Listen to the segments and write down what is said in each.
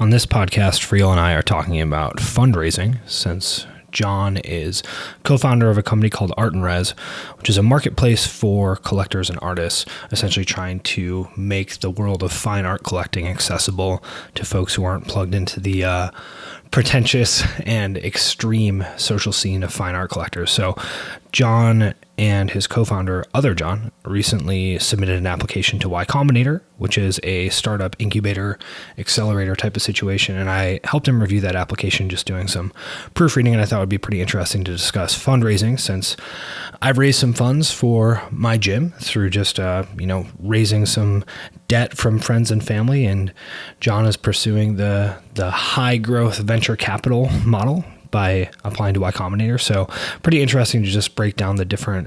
On this podcast, Friel and I are talking about fundraising, since John is co-founder of a company called Art and Res, which is a marketplace for collectors and artists, essentially trying to make the world of fine art collecting accessible to folks who aren't plugged into the pretentious and extreme social scene of fine art collectors. So John and his co-founder, other John, recently submitted an application to Y Combinator, which is a startup incubator accelerator type of situation. And I helped him review that application, just doing some proofreading. And I thought it would be pretty interesting to discuss fundraising, since I've raised some funds for my gym through just, raising some debt from friends and family. And John is pursuing the high growth venture capital model by applying to Y Combinator. So pretty interesting to just break down the different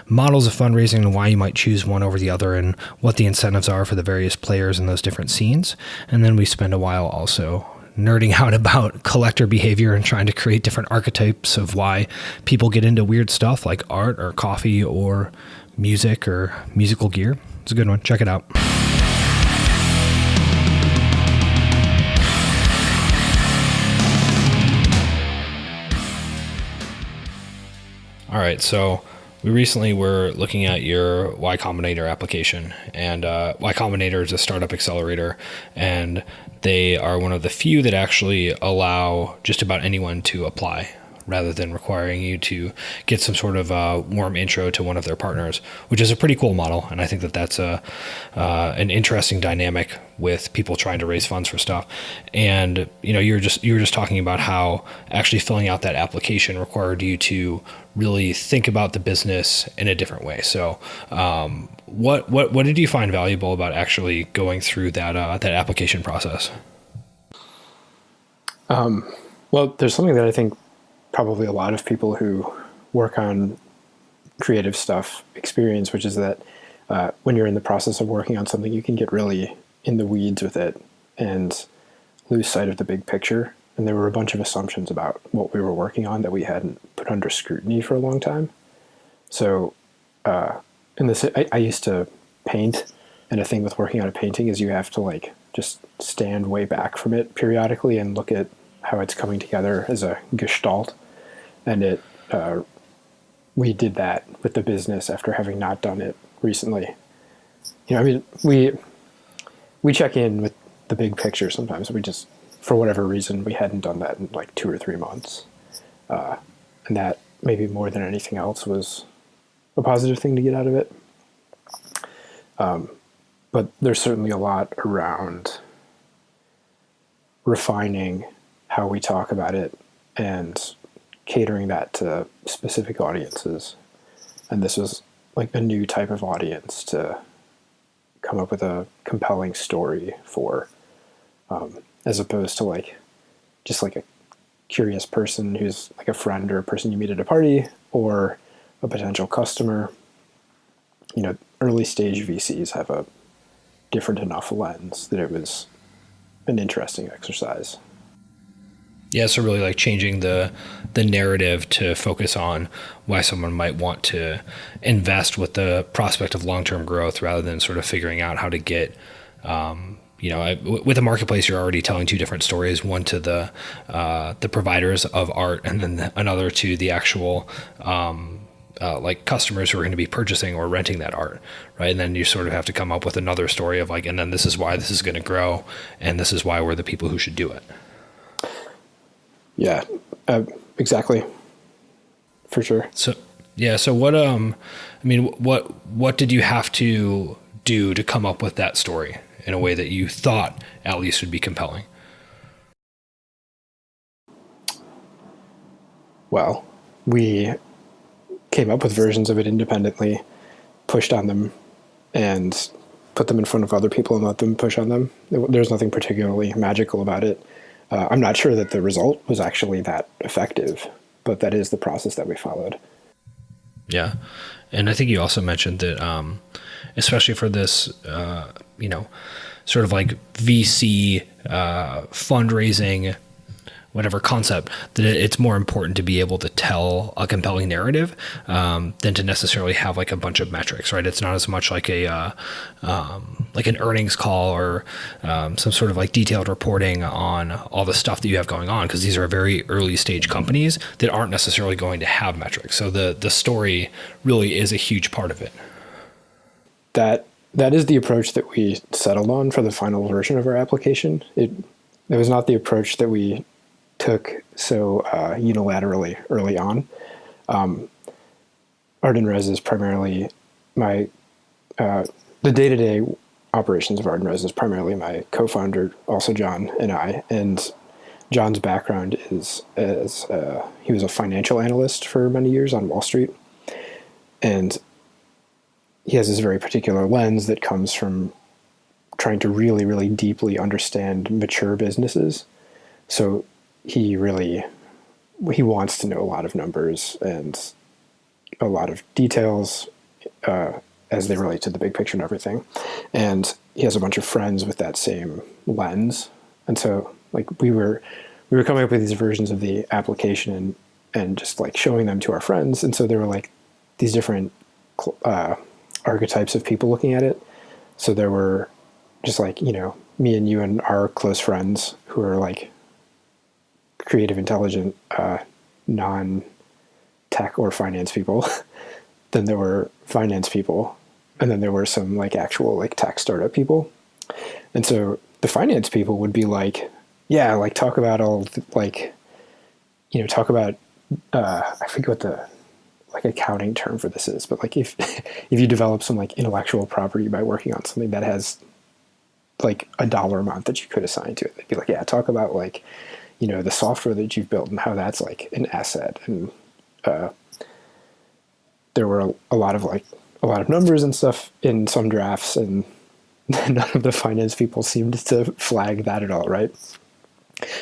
models of fundraising and why you might choose one over the other and what the incentives are for the various players in those different scenes. And then we spend a while also nerding out about collector behavior and trying to create different archetypes of why people get into weird stuff like art or coffee or music or musical gear. It's a good one. Check it out. All right, so we recently were looking at your Y Combinator application, and Y Combinator is a startup accelerator, and they are one of the few that actually allow just about anyone to apply, rather than requiring you to get some sort of warm intro to one of their partners, which is a pretty cool model. And I think that that's an interesting dynamic with people trying to raise funds for stuff. And you were just talking about how actually filling out that application required you to really think about the business in a different way. So what did you find valuable about actually going through that application process? Well, there's something that I think probably a lot of people who work on creative stuff experience, which is that when you're in the process of working on something, you can get really in the weeds with it and lose sight of the big picture. And there were a bunch of assumptions about what we were working on that we hadn't put under scrutiny for a long time. So I used to paint, and a thing with working on a painting is you have to just stand way back from it periodically and look at how it's coming together as a gestalt. And we did that with the business after having not done it recently. We check in with the big picture sometimes. We just, for whatever reason, we hadn't done that in 2 or 3 months. And that, maybe more than anything else, was a positive thing to get out of it. But there's certainly a lot around refining how we talk about it and catering that to specific audiences. And this was a new type of audience to come up with a compelling story for, as opposed to just a curious person who's a friend or a person you meet at a party or a potential customer. Early stage VCs have a different enough lens that it was an interesting exercise. Yeah, so really changing the narrative to focus on why someone might want to invest with the prospect of long-term growth, rather than sort of figuring out how to get, with a marketplace, you're already telling two different stories, one to the providers of art, and then another to the actual customers who are going to be purchasing or renting that art, right? And then you sort of have to come up with another story of and then this is why this is going to grow, and this is why we're the people who should do it. Yeah, exactly. For sure. So what, what did you have to do to come up with that story in a way that you thought at least would be compelling? Well, we came up with versions of it independently, pushed on them, and put them in front of other people and let them push on them. There's nothing particularly magical about it. I'm not sure that the result was actually that effective, but that is the process that we followed. Yeah. And I think you also mentioned that, especially for this, sort of VC fundraising whatever concept, that it's more important to be able to tell a compelling narrative than to necessarily have like a bunch of metrics, right? It's not as much like like an earnings call or some sort of like detailed reporting on all the stuff that you have going on, because these are very early stage companies that aren't necessarily going to have metrics. So the story really is a huge part of it. That is the approach that we settled on for the final version of our application. It was not the approach that we took so unilaterally early on. Art and Res is primarily the day-to-day operations of Art and Res is primarily my co-founder, also John, and I. And John's background is he was a financial analyst for many years on Wall Street. And he has this very particular lens that comes from trying to really, really deeply understand mature businesses. So he wants to know a lot of numbers and a lot of details as they relate to the big picture and everything. And he has a bunch of friends with that same lens. And so like we were coming up with these versions of the application and just like showing them to our friends. And so there were like these different archetypes of people looking at it. So there were just like, me and you and our close friends who are like creative, intelligent, non-tech or finance people. Then there were finance people. And then there were some like actual like tech startup people. And so the finance people would be like, yeah, like talk about all like, talk about, I forget what the like accounting term for this is, but like if you develop some like intellectual property by working on something that has like a dollar amount that you could assign to it, they'd be like, yeah, talk about like, the software that you've built and how that's like an asset. And there were a lot of numbers and stuff in some drafts, and none of the finance people seemed to flag that at all, right?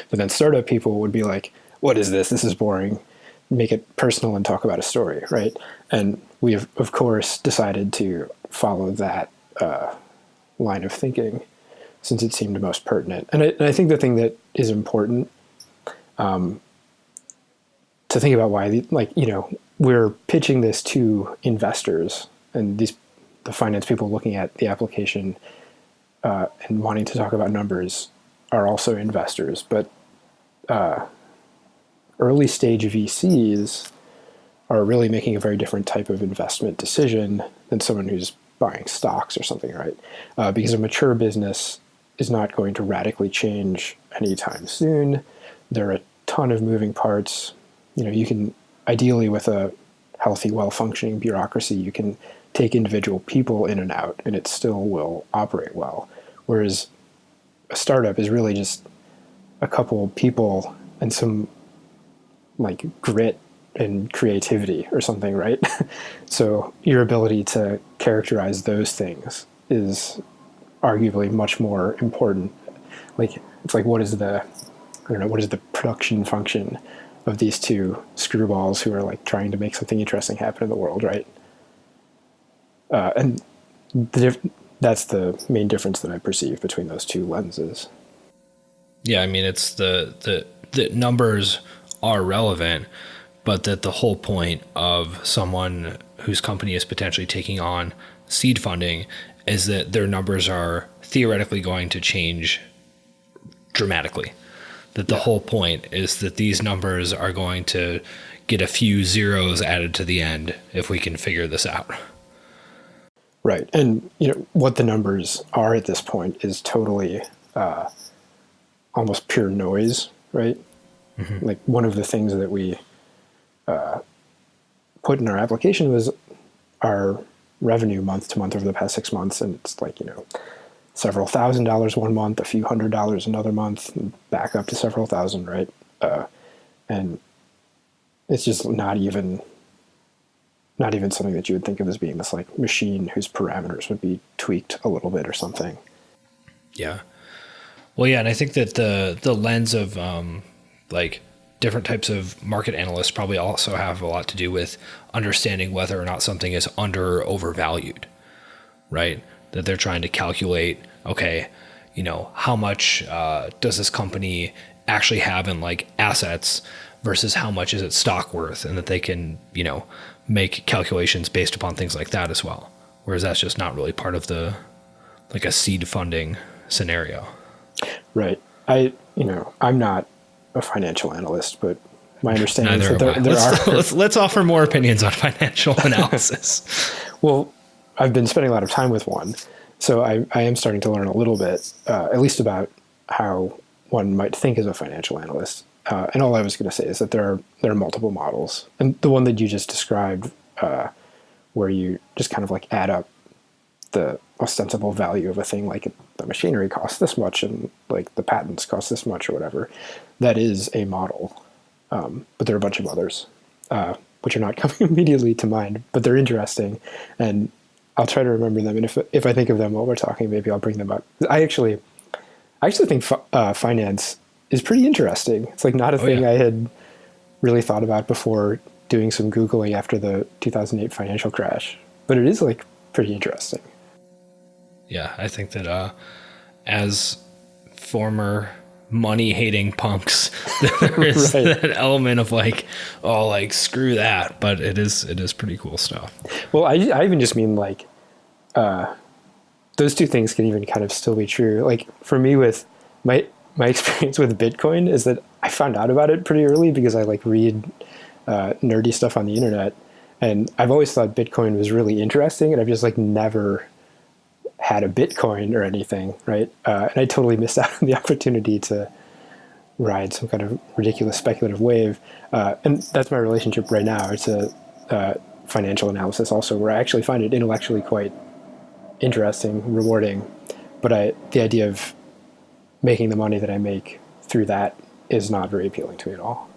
But then startup people would be like, what is this? This is boring. Make it personal and talk about a story, right? And we have, of course, decided to follow that line of thinking since it seemed most pertinent. And I think the thing that is important to think about why, we're pitching this to investors, and the finance people looking at the application and wanting to talk about numbers are also investors, but early stage VCs are really making a very different type of investment decision than someone who's buying stocks or something, right? Because a mature business is not going to radically change anytime soon. There are a ton of moving parts. You can ideally, with a healthy, well-functioning bureaucracy, you can take individual people in and out and it still will operate well. Whereas a startup is really just a couple people and some like grit and creativity or something, right? So your ability to characterize those things is arguably much more important. Like, it's like, what is the production function of these two screwballs who are like trying to make something interesting happen in the world, right? And that's the main difference that I perceive between those two lenses. Yeah, I mean, it's the numbers are relevant, but that the whole point of someone whose company is potentially taking on seed funding is that their numbers are theoretically going to change dramatically. That the whole point is that these numbers are going to get a few zeros added to the end if we can figure this out. Right. And what the numbers are at this point is totally almost pure noise, right? Mm-hmm. Like, one of the things that we put in our application was our revenue month to month over the past 6 months. And it's like, several $1,000s one month, a few $100s another month, and back up to several thousand, right? And it's just not even something that you would think of as being this like machine whose parameters would be tweaked a little bit or something. Yeah. Well, yeah. And I think that the lens of like different types of market analysts probably also have a lot to do with understanding whether or not something is under or overvalued, right? That they're trying to calculate, okay, how much does this company actually have in like assets versus how much is its stock worth, and that they can, make calculations based upon things like that as well. Whereas that's just not really part of the, like a seed funding scenario. Right. I'm not a financial analyst, but my understanding is Neither that am I. there are. Let's offer more opinions on financial analysis. Well, I've been spending a lot of time with one, so I am starting to learn a little bit, at least about how one might think as a financial analyst. And all I was going to say is that there are multiple models, and the one that you just described, where you just kind of like add up the ostensible value of a thing, like the machinery costs this much and like the patents cost this much or whatever, that is a model. But there are a bunch of others, which are not coming immediately to mind, but they're interesting, and I'll try to remember them. And if I think of them while we're talking, maybe I'll bring them up. I actually think finance is pretty interesting. It's like not a thing I had really thought about before doing some Googling after the 2008 financial crash, but it is like pretty interesting. Yeah, I think that as former money-hating punks, there is that element of like, oh, like screw that, but it is pretty cool stuff. Well, I even just mean like those two things can even kind of still be true. Like for me, with my experience with Bitcoin is that I found out about it pretty early because I like read nerdy stuff on the internet, and I've always thought Bitcoin was really interesting, and I've just like never had a Bitcoin or anything, right? And I totally missed out on the opportunity to ride some kind of ridiculous speculative wave. And that's my relationship right now. It's a financial analysis also, where I actually find it intellectually quite interesting, rewarding. But the idea of making the money that I make through that is not very appealing to me at all.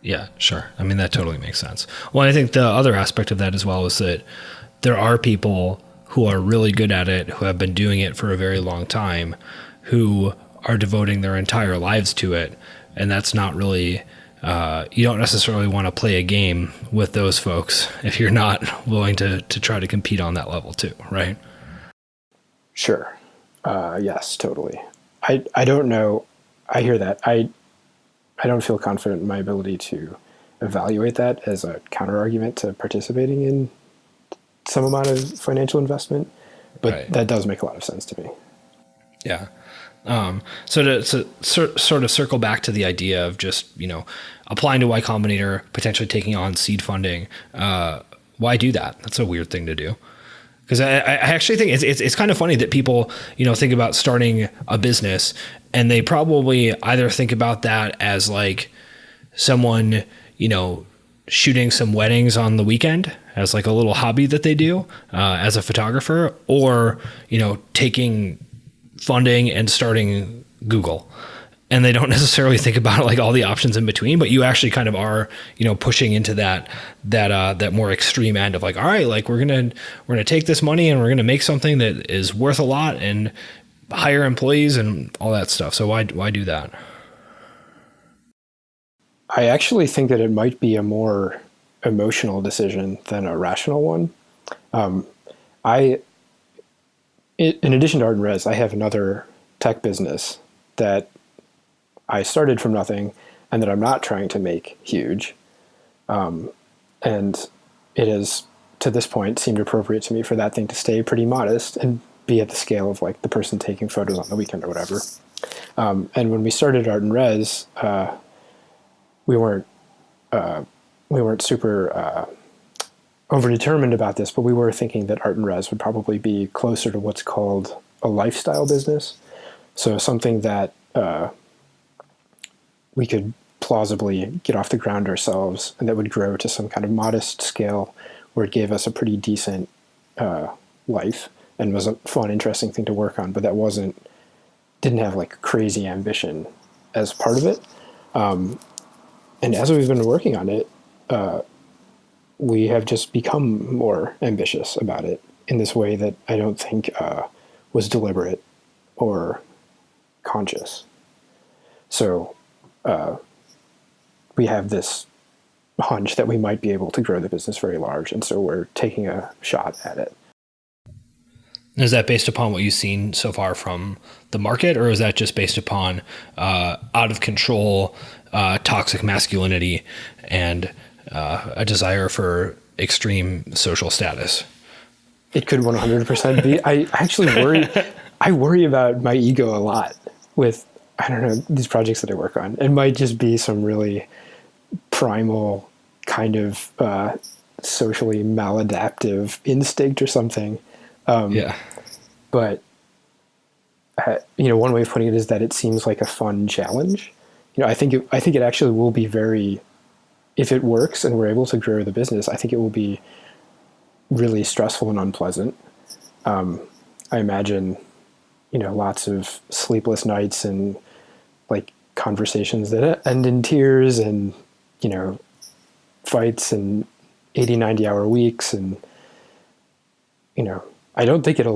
Yeah, sure. I mean, that totally makes sense. Well, I think the other aspect of that as well is that there are people who are really good at it, who have been doing it for a very long time, who are devoting their entire lives to it. And that's not really, you don't necessarily want to play a game with those folks if you're not willing to try to compete on that level too, right? Sure. Yes, totally. I don't know. I hear that. I don't feel confident in my ability to evaluate that as a counter argument to participating in some amount of financial investment, but that does make a lot of sense to me. Yeah. So to sort of circle back to the idea of just, applying to Y Combinator, potentially taking on seed funding, why do that? That's a weird thing to do. Because I actually think it's kind of funny that people, think about starting a business, and they probably either think about that as like someone, shooting some weddings on the weekend as like a little hobby that they do as a photographer, or, taking funding and starting Google. And they don't necessarily think about like all the options in between, but you actually kind of are, pushing into that more extreme end of like, all right, like we're going to take this money and we're going to make something that is worth a lot and hire employees and all that stuff. So why do that? I actually think that it might be a more emotional decision than a rational one. In addition to Art and Res, I have another tech business that I started from nothing and that I'm not trying to make huge. And it has, to this point, seemed appropriate to me for that thing to stay pretty modest and be at the scale of like the person taking photos on the weekend or whatever. And when we started Art and Res, we weren't super overdetermined about this, but we were thinking that Art and Res would probably be closer to what's called a lifestyle business. So something that we could plausibly get off the ground ourselves, and that would grow to some kind of modest scale where it gave us a pretty decent life and was a fun, interesting thing to work on, but that didn't have like crazy ambition as part of it. And as we've been working on it, we have just become more ambitious about it in this way that I don't think was deliberate or conscious. So we have this hunch that we might be able to grow the business very large, and so we're taking a shot at it. Is that based upon what you've seen so far from the market, or is that just based upon out of control, toxic masculinity and a desire for extreme social status? It could 100% be. I actually worry. I worry about my ego a lot with, I don't know, these projects that I work on. It might just be some really primal kind of socially maladaptive instinct or something. Yeah. But one way of putting it is that it seems like a fun challenge. I think it actually will be very, if it works and we're able to grow the business, I think it will be really stressful and unpleasant. I imagine, lots of sleepless nights and like conversations that end in tears and, fights and 80, 90-hour weeks. And, I don't think it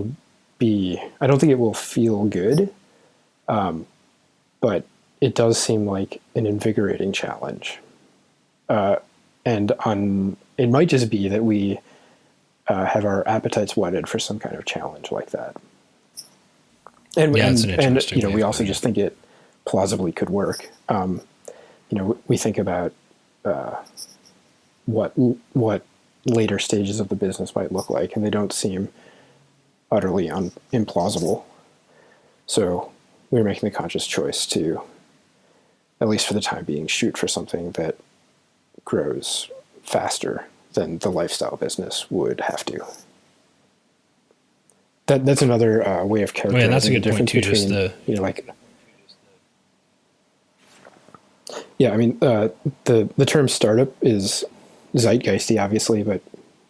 will feel good. But it does seem like an invigorating challenge. And it might just be that we have our appetites whetted for some kind of challenge like that. And, yeah, it's an interesting we also just think it plausibly could work. We think about what later stages of the business might look like, and they don't seem utterly implausible. So we're making the conscious choice to, at least for the time being, shoot for something that grows faster than the lifestyle business would have to. That's another way of characterizing that's a good the difference point too, between, the term startup is zeitgeisty, obviously, but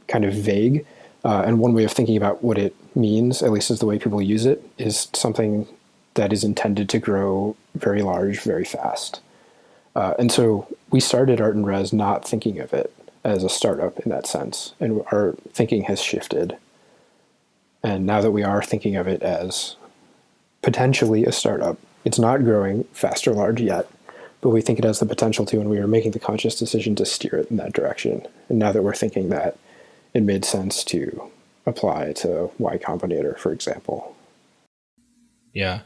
kind of vague. And one way of thinking about what it means, at least as the way people use it, is something that is intended to grow very large, very fast. And so we started Art and Res not thinking of it as a startup in that sense, and our thinking has shifted. And now that we are thinking of it as potentially a startup, it's not growing fast or large yet, but we think it has the potential to, and we are making the conscious decision to steer it in that direction. And now that we're thinking that, it made sense to apply to Y Combinator, for example. Yeah.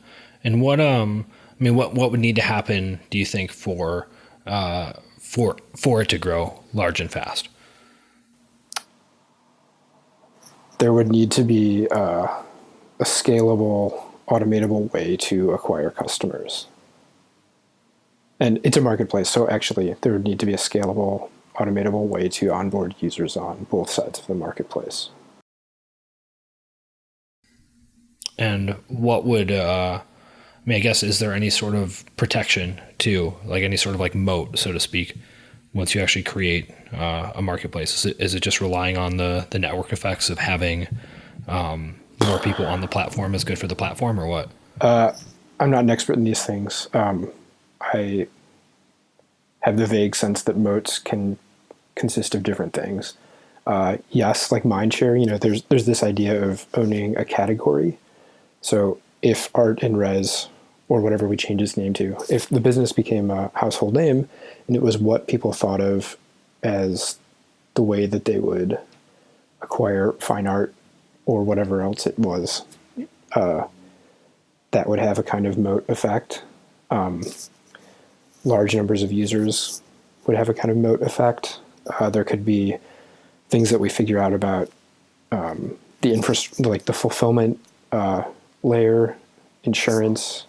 And what would need to happen, do you think, for it to grow large and fast? There would need to be a scalable, automatable way to acquire customers. And it's a marketplace, so actually there would need to be a scalable, automatable way to onboard users on both sides of the marketplace. And what would, I guess, is there any sort of protection to, like any sort of like moat, so to speak, once you actually create a marketplace? Is it just relying on the network effects of having more people on the platform is good for the platform, or what? I'm not an expert in these things. I have the vague sense that moats can consist of different things. Yes, like mindshare, there's this idea of owning a category. So if Art and Res, or whatever we change its name to, if the business became a household name and it was what people thought of as the way that they would acquire fine art or whatever else it was, that would have a kind of moat effect. Large numbers of users would have a kind of moat effect. There could be things that we figure out about the infrastructure, like the fulfillment layer, insurance,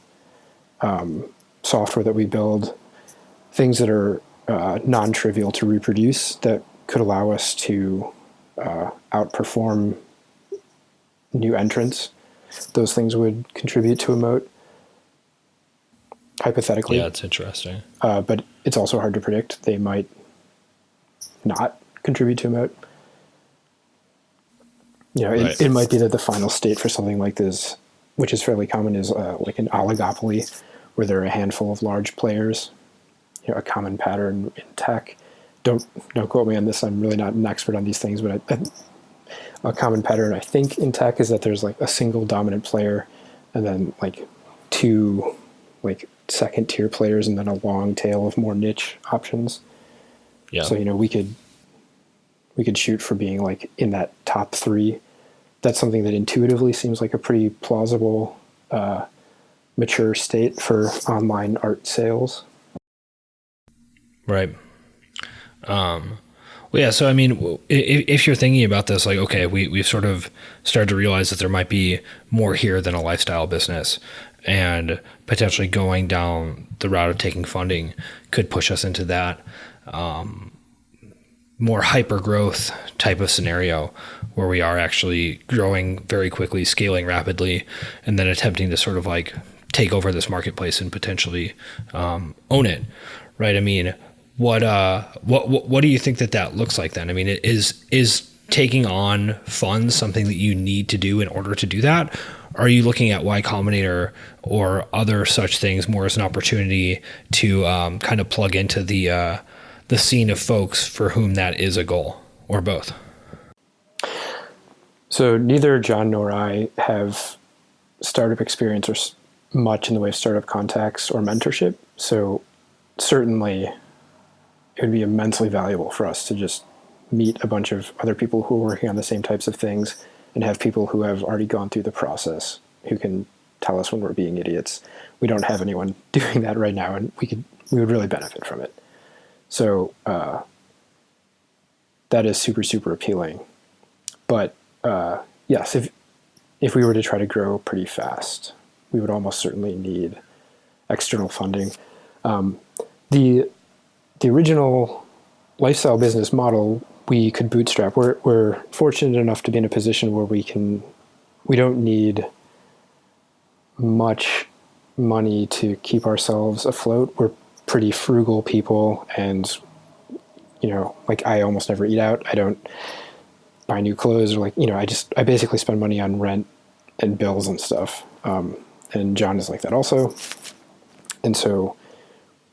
software that we build, things that are non-trivial to reproduce that could allow us to outperform new entrants. Those things would contribute to a moat, hypothetically. Yeah, it's interesting. But it's also hard to predict. They might not contribute to a moat. Right. It might be that the final state for something like this, which is fairly common, is like an oligopoly, where there are a handful of large players. A common pattern in tech. Don't quote me on this. I'm really not an expert on these things, but a common pattern I think in tech is that there's like a single dominant player, and then like two like second tier players, and then a long tail of more niche options. Yeah. So we could shoot for being like in that top three that's something that intuitively seems like a pretty plausible, mature state for online art sales. Right. Well, yeah. So, I mean, if you're thinking about this, like, okay, we've sort of started to realize that there might be more here than a lifestyle business, and potentially going down the route of taking funding could push us into that more hyper growth type of scenario where we are actually growing very quickly, scaling rapidly, and then attempting to sort of like take over this marketplace and potentially own it. Right. I mean, what do you think that looks like then? I mean, is taking on funds something that you need to do in order to do that? Are you looking at Y Combinator or other such things more as an opportunity to kind of plug into the scene of folks for whom that is a goal, or both? So neither John nor I have startup experience or much in the way of startup contacts or mentorship. So certainly it would be immensely valuable for us to just meet a bunch of other people who are working on the same types of things and have people who have already gone through the process who can tell us when we're being idiots. We don't have anyone doing that right now, and we would really benefit from it. So that is super, super appealing. But yes, if we were to try to grow pretty fast, we would almost certainly need external funding. The original lifestyle business model, we could bootstrap. We're fortunate enough to be in a position where we don't need much money to keep ourselves afloat. We're pretty frugal people, and like I almost never eat out. I don't buy new clothes, or I basically spend money on rent and bills and stuff. And John is like that also. And so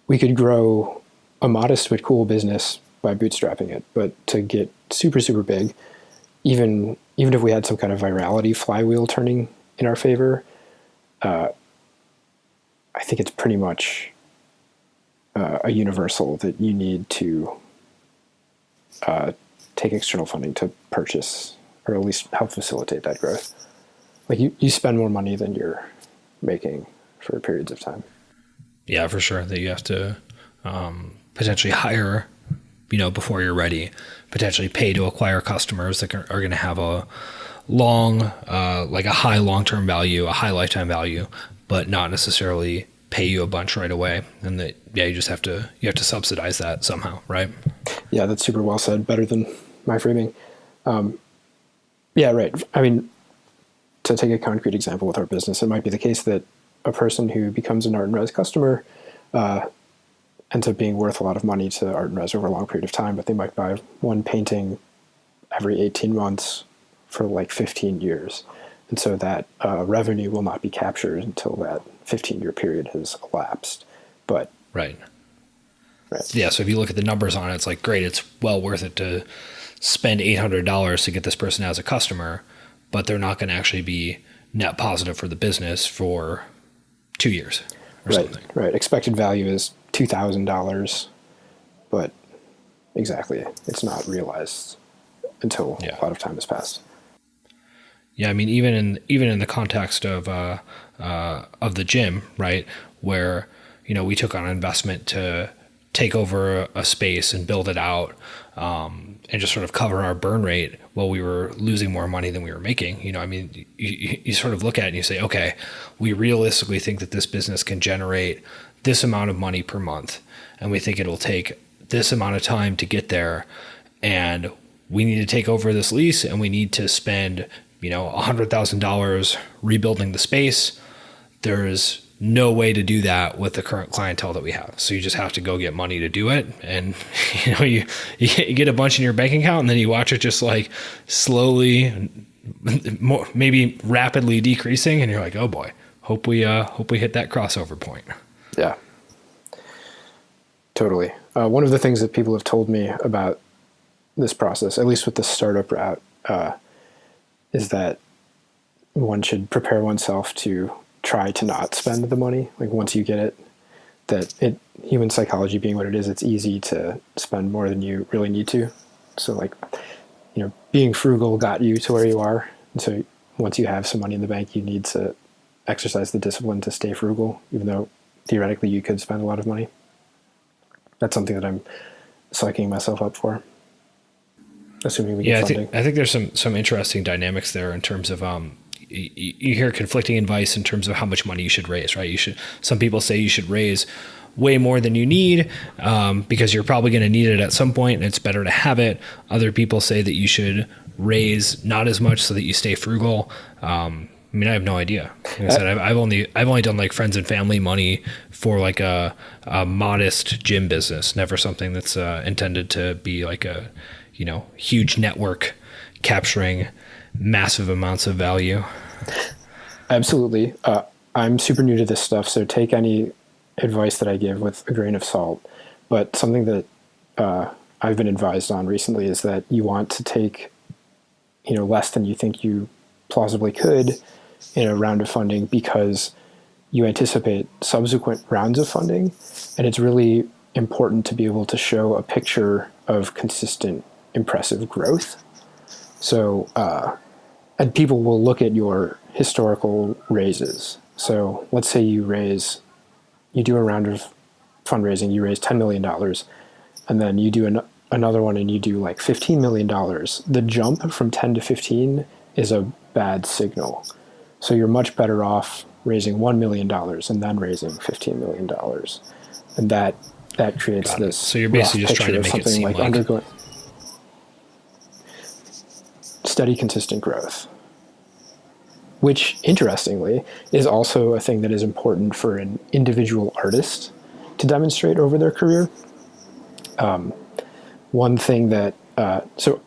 we could grow a modest but cool business by bootstrapping it. But to get super, super big, even if we had some kind of virality flywheel turning in our favor, I think it's pretty much a universal that you need to take external funding to purchase, or at least help facilitate that growth. Like you spend more money than you're making for periods of time. Yeah, for sure. That you have to potentially hire, before you're ready, potentially pay to acquire customers that are going to have a long, like a high long-term value, a high lifetime value, but not necessarily pay you a bunch right away. And that, you just have to subsidize that somehow, right? Yeah, that's super well said. Better than my framing. Yeah, right. I mean, to take a concrete example with our business, it might be the case that a person who becomes an Art and Res customer ends up being worth a lot of money to Art and Res over a long period of time, but they might buy one painting every 18 months for like 15 years. And so that revenue will not be captured until that 15-year period has elapsed. But Right. Yeah, so if you look at the numbers on it, it's like, great, it's well worth it to spend $800 to get this person as a customer, but they're not going to actually be net positive for the business for 2 years or something. Right. Expected value is $2,000, but exactly, it's not realized until a lot of time has passed. Yeah, I mean, even in the context of the gym, right, where we took on an investment to take over a space and build it out, and just sort of cover our burn rate while we were losing more money than we were making. I mean, you sort of look at it and you say, okay, we realistically think that this business can generate this amount of money per month, and we think it'll take this amount of time to get there, and we need to take over this lease, and we need to spend $100,000 rebuilding the space. There's no way to do that with the current clientele that we have. So you just have to go get money to do it. And, you get a bunch in your bank account, and then you watch it just like slowly, maybe rapidly decreasing. And you're like, oh boy, hope we hit that crossover point. Yeah, totally. One of the things that people have told me about this process, at least with the startup route, is that one should prepare oneself to try to not spend the money. Like once you get it, that human psychology being what it is, it's easy to spend more than you really need to. So like, being frugal got you to where you are. And so once you have some money in the bank, you need to exercise the discipline to stay frugal, even though theoretically you could spend a lot of money. That's something that I'm psyching myself up for, assuming we get funding. I think there's some interesting dynamics there in terms of you hear conflicting advice in terms of how much money you should raise, right? Some people say you should raise way more than you need because you're probably going to need it at some point and it's better to have it. Other people say that you should raise not as much so that you stay frugal. I have no idea. Like I said, I've only done like friends and family money for like a modest gym business, never something that's intended to be like a, huge network capturing massive amounts of value. Absolutely. I'm super new to this stuff, so take any advice that I give with a grain of salt. But something that I've been advised on recently is that you want to take, less than you think you plausibly could in a round of funding because you anticipate subsequent rounds of funding. And it's really important to be able to show a picture of consistent, impressive growth. So, and people will look at your historical raises. So let's say you do a round of fundraising, you raise $10 million, and then you do another one and you do like $15 million. The jump from 10 to 15 is a bad signal. So you're much better off raising $1 million and then raising $15 million. And that creates this. So you're basically just trying to make it seem like undergoing steady, consistent growth, which interestingly is also a thing that is important for an individual artist to demonstrate over their career. One thing that, so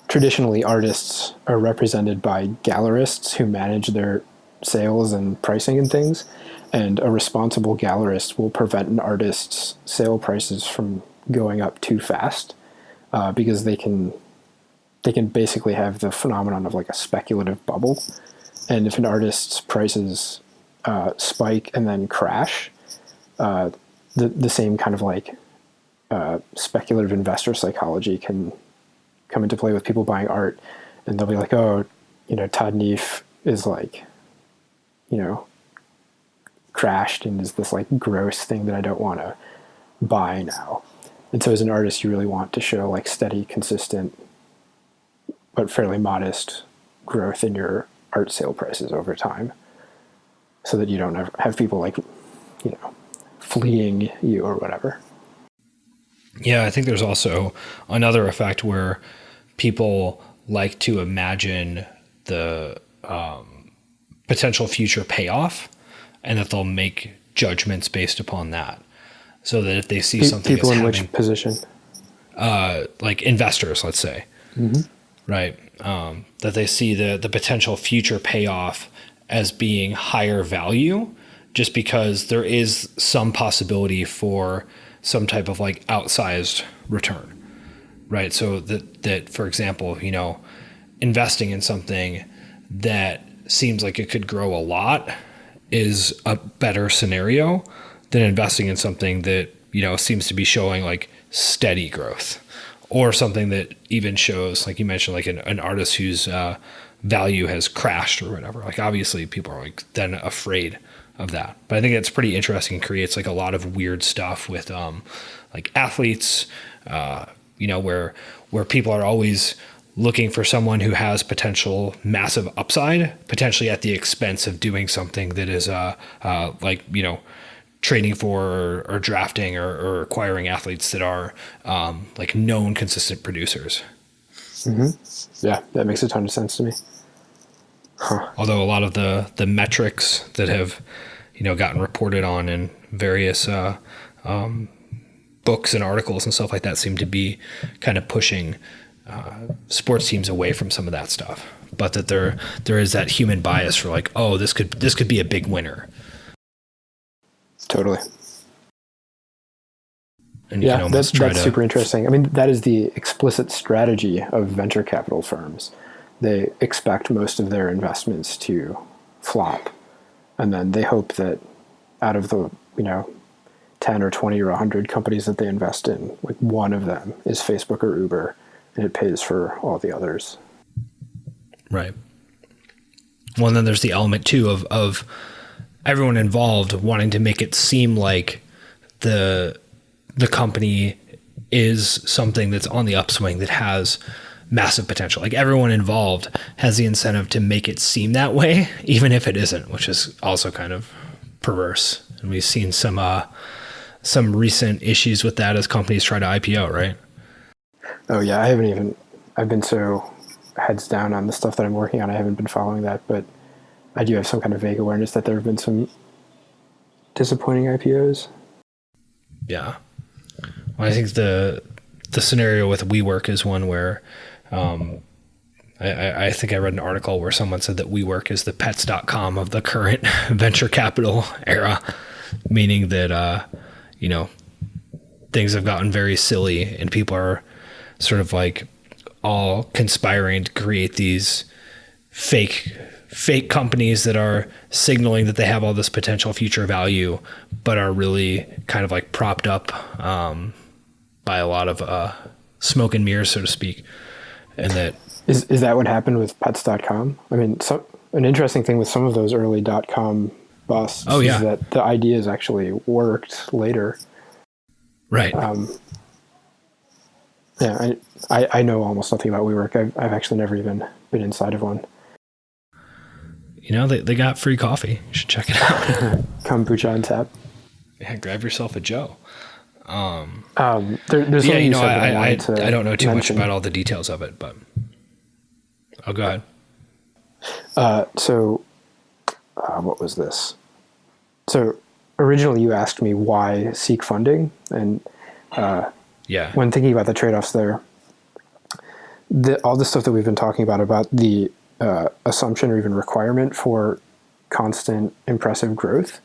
traditionally artists are represented by gallerists who manage their sales and pricing and things. And a responsible gallerist will prevent an artist's sale prices from going up too fast because they can basically have the phenomenon of like a speculative bubble. And if an artist's prices spike and then crash, the same kind of like speculative investor psychology can come into play with people buying art, and they'll be like, oh, Todd Neef is like, crashed and is this like gross thing that I don't want to buy now. And so as an artist, you really want to show like steady, consistent, but fairly modest growth in your art sale prices over time so that you don't ever have people like, fleeing you or whatever. Yeah, I think there's also another effect where people like to imagine the potential future payoff and that they'll make judgments based upon that. So that if they see something people in which position? Like investors, let's say, right? That they see the potential future payoff as being higher value just because there is some possibility for some type of like outsized return, right? So that for example, investing in something that seems like it could grow a lot is a better scenario than investing in something that, seems to be showing like steady growth, or something that even shows, like you mentioned, like an artist whose value has crashed or whatever. Like obviously people are like then afraid of that. But I think it's pretty interesting. It creates like a lot of weird stuff with like athletes, where people are always looking for someone who has potential massive upside, potentially at the expense of doing something that is trading for or drafting or acquiring athletes that are like known consistent producers. Mm-hmm. Yeah, that makes a ton of sense to me. Huh. Although a lot of the metrics that have, gotten reported on in various books and articles and stuff like that seem to be kind of pushing sports teams away from some of that stuff. But that there is that human bias for like, oh, this could be a big winner. Totally. And you can almost that's super interesting. I mean, that is the explicit strategy of venture capital firms. They expect most of their investments to flop. And then they hope that out of the, 10 or 20 or 100 companies that they invest in, like one of them is Facebook or Uber, and it pays for all the others. Right. Well, and then there's the element too of everyone involved wanting to make it seem like the company is something that's on the upswing that has massive potential. Like everyone involved has the incentive to make it seem that way, even if it isn't, which is also kind of perverse. And we've seen some recent issues with that as companies try to IPO, right? Oh yeah, I've been so heads down on the stuff that I'm working on. I haven't been following that, but I do have some kind of vague awareness that there have been some disappointing IPOs. Yeah. Well, I think the scenario with WeWork is one where I think I read an article where someone said that WeWork is the pets.com of the current venture capital era, meaning that, things have gotten very silly and people are sort of like all conspiring to create these fake companies that are signaling that they have all this potential future value, but are really kind of like propped up by a lot of smoke and mirrors, so to speak. And that is that what happened with pets.com? I mean, an interesting thing with some of those early .com busts is that the ideas actually worked later. Right. Yeah, I know almost nothing about WeWork. I've actually never even been inside of one. They got free coffee. You should check it out. Kombucha on tap. Yeah, grab yourself a Joe. There's I don't know too much about all the details of it, but I'll go ahead. What was this? So originally you asked me why seek funding, and when thinking about the trade-offs there, all the stuff that we've been talking about the assumption or even requirement for constant impressive growth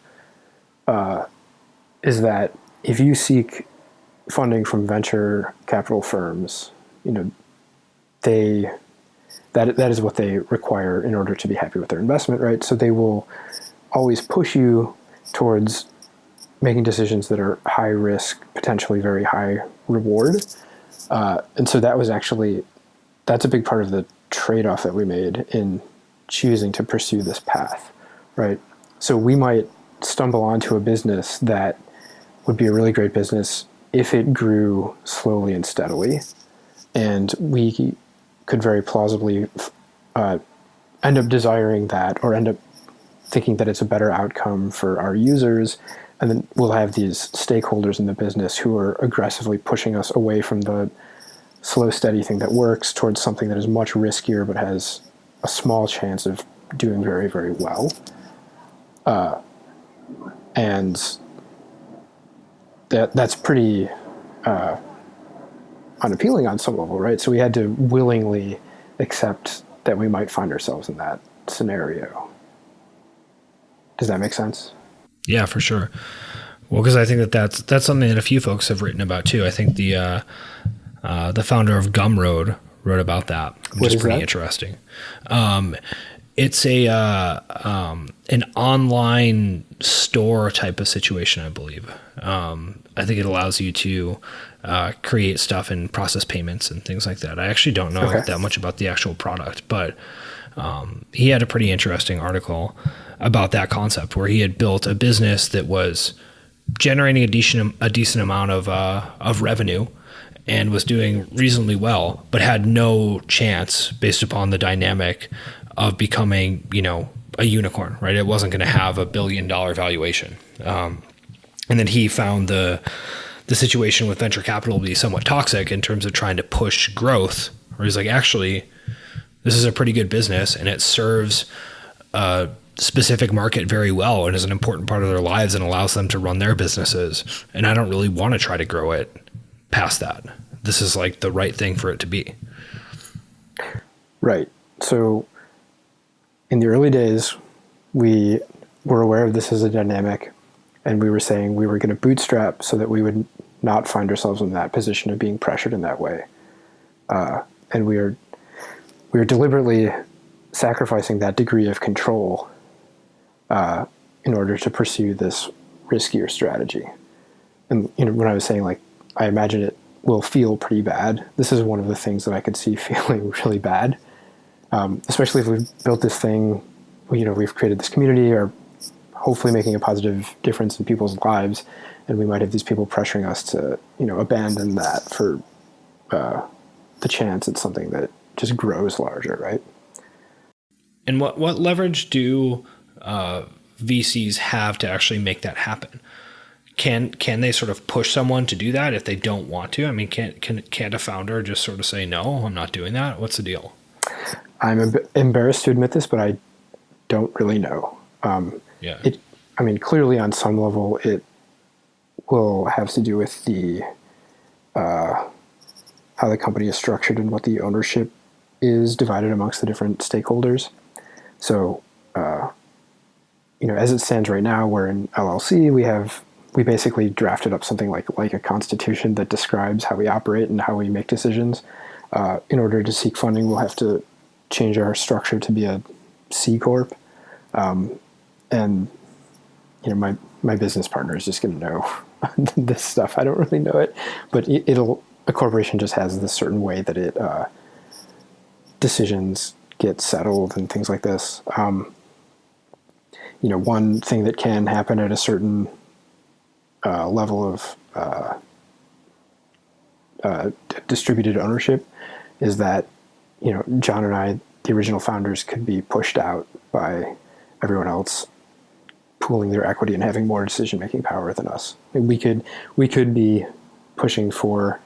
is that if you seek funding from venture capital firms, that is what they require in order to be happy with their investment, right? So they will always push you towards making decisions that are high risk, potentially very high reward. And so that's a big part of the trade-off that we made in choosing to pursue this path, right? So we might stumble onto a business that would be a really great business if it grew slowly and steadily. And we could very plausibly end up desiring that, or end up thinking that it's a better outcome for our users. And then we'll have these stakeholders in the business who are aggressively pushing us away from the slow, steady thing that works towards something that is much riskier but has a small chance of doing very, very well. And that's pretty unappealing on some level, right? So we had to willingly accept that we might find ourselves in that scenario. Does that make sense? Yeah, for sure. Well, because I think that's something that a few folks have written about too. I think the founder of Gumroad wrote about that, which is pretty interesting. It's an online store type of situation, I believe. I think it allows you to create stuff and process payments and things like that. I actually don't know that much about the actual product, but he had a pretty interesting article about that concept where he had built a business that was generating a decent amount of revenue and was doing reasonably well, but had no chance based upon the dynamic of becoming, a unicorn, right? It wasn't going to have $1 billion valuation. And then he found the situation with venture capital to be somewhat toxic in terms of trying to push growth, where he's like, actually, this is a pretty good business and it serves a specific market very well and is an important part of their lives and allows them to run their businesses. And I don't really want to try to grow it past that. This is like the right thing for it to be. Right. So in the early days, we were aware of this as a dynamic, and we were saying we were going to bootstrap so that we would not find ourselves in that position of being pressured in that way. And we are deliberately sacrificing that degree of control in order to pursue this riskier strategy. And when I was saying, like, I imagine it will feel pretty bad, this is one of the things that I could see feeling really bad, especially if we've built this thing we've created this community, or hopefully making a positive difference in people's lives, and we might have these people pressuring us to, abandon that for the chance it's something that just grows larger, right? And what leverage do VCs have to actually make that happen? Can they sort of push someone to do that if they don't want to? I mean, can't a founder just sort of say, no, I'm not doing that? What's the deal? I'm a bit embarrassed to admit this, but I don't really know. Yeah. Clearly on some level it will have to do with how the company is structured and what the ownership is divided amongst the different stakeholders. So, as it stands right now, we're in LLC. We basically drafted up something like a constitution that describes how we operate and how we make decisions. In order to seek funding, we'll have to change our structure to be a C corp. And my business partner is just going to know this stuff. I don't really know it, but a corporation just has this certain way that it decisions get settled and things like this. One thing that can happen at a certain level of distributed ownership is that, John and I, the original founders, could be pushed out by everyone else pooling their equity and having more decision-making power than us. We could be pushing for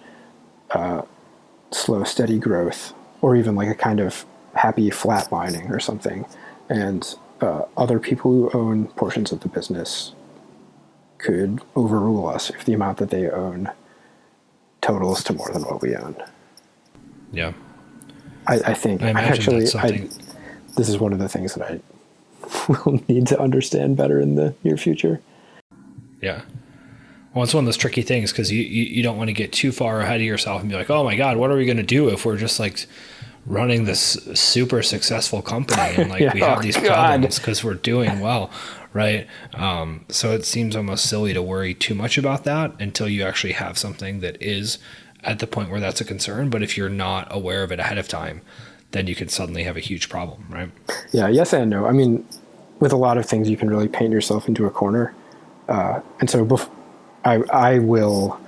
slow, steady growth, or even like a kind of happy flatlining or something. And other people who own portions of the business could overrule us if the amount that they own totals to more than what we own. Yeah. I think this is one of the things that I will need to understand better in the near future. Yeah. Well, it's one of those tricky things because you don't want to get too far ahead of yourself and be like, oh my God, what are we going to do if we're just like running this super successful company and like we have these problems because we're doing well, right? So it seems almost silly to worry too much about that until you actually have something that is at the point where that's a concern. But if you're not aware of it ahead of time, then you can suddenly have a huge problem, right? Yeah, yes and no. I mean, with a lot of things, you can really paint yourself into a corner. And so I will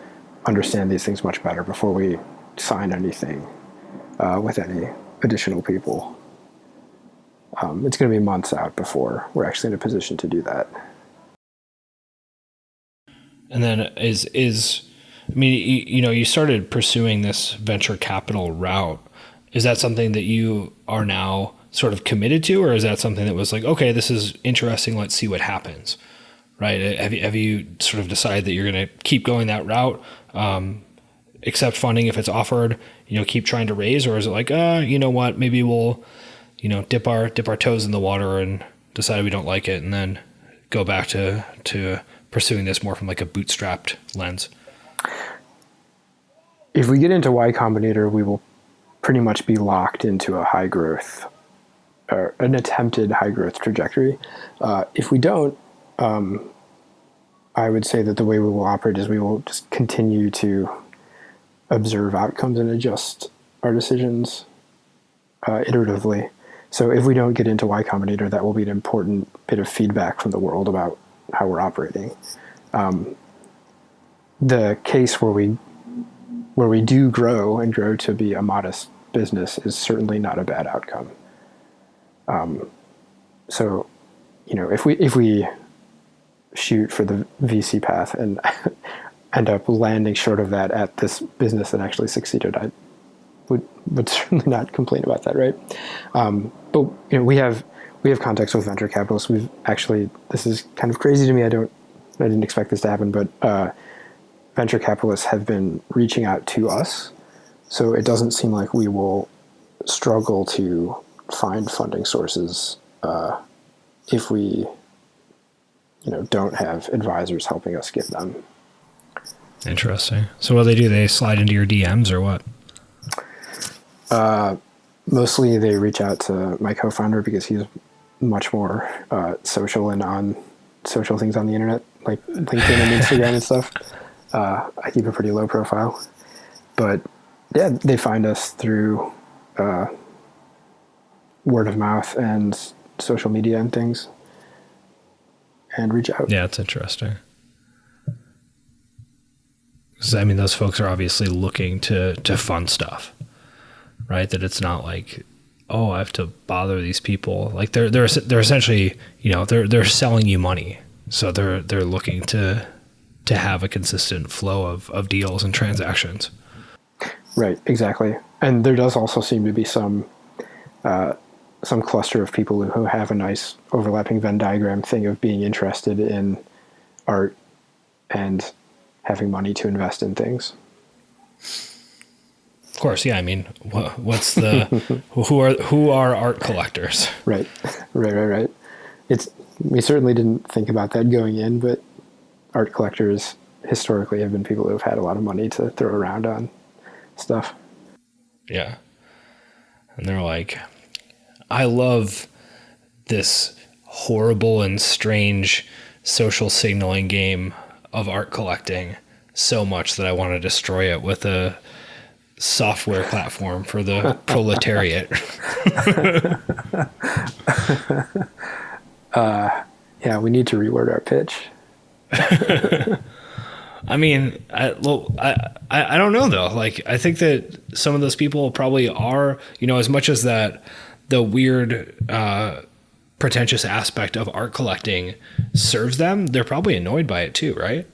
understand these things much better before we sign anything with any additional people. It's going to be months out before we're actually in a position to do that. And then you started pursuing this venture capital route. Is that something that you are now sort of committed to, or is that something that was like, okay, this is interesting, let's see what happens, right? Have you sort of decided that you're going to keep going that route, accept funding if it's offered, keep trying to raise, or is it like, you know what, maybe we'll, dip our toes in the water and decide we don't like it, and then go back to pursuing this more from like a bootstrapped lens? If we get into Y Combinator, we will pretty much be locked into a high growth, or an attempted high growth trajectory. If we don't, I would say that the way we will operate is we will just continue to observe outcomes and adjust our decisions iteratively. So if we don't get into Y Combinator, that will be an important bit of feedback from the world about how we're operating. The case where we do grow and grow to be a modest business is certainly not a bad outcome. So, if we shoot for the VC path and end up landing short of that at this business that actually succeeded, I would certainly not complain about that, right? But we have contacts with venture capitalists. We've actually, this is kind of crazy to me. I didn't expect this to happen, but venture capitalists have been reaching out to us. So it doesn't seem like we will struggle to find funding sources if we, don't have advisors helping us get them. Interesting. So what do? They slide into your DMs or what? Mostly they reach out to my co-founder because he's much more social and on social things on the internet, like LinkedIn and Instagram and stuff. I keep a pretty low profile. But yeah, they find us through word of mouth and social media and things and reach out. Yeah, it's interesting. 'Cause, I mean, those folks are obviously looking to fund stuff, right? That it's not like, oh, I have to bother these people. Like they're essentially, you know, they're selling you money. So they're looking to have a consistent flow of deals and transactions. Right, exactly. And there does also seem to be some cluster of people who have a nice overlapping Venn diagram thing of being interested in art and having money to invest in things. Of course, yeah. I mean, what's the who are art collectors? Right. We certainly didn't think about that going in, but art collectors historically have been people who have had a lot of money to throw around on stuff. Yeah. And they're like, I love this horrible and strange social signaling game of art collecting so much that I want to destroy it with a software platform for the proletariat. Yeah, we need to reword our pitch. I mean, I don't know though. Like, I think that some of those people probably are, you know, as much as that the weird, pretentious aspect of art collecting serves them, they're probably annoyed by it too, right?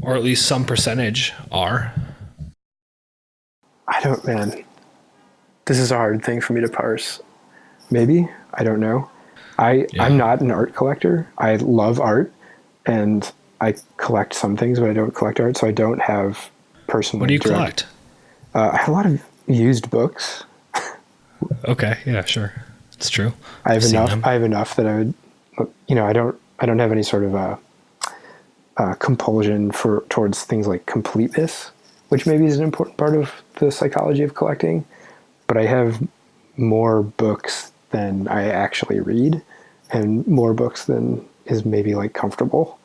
Or at least some percentage are. Man. This is a hard thing for me to parse. Maybe. I don't know. I'm not an art collector. I love art and I collect some things, but I don't collect art, so I don't have personal. What do you collect? I have a lot of used books. Okay, yeah, sure. It's true. I have enough that I would, you know, I don't have any sort of compulsion towards things like completeness, which maybe is an important part of the psychology of collecting. But I have more books than I actually read, and more books than is maybe like comfortable.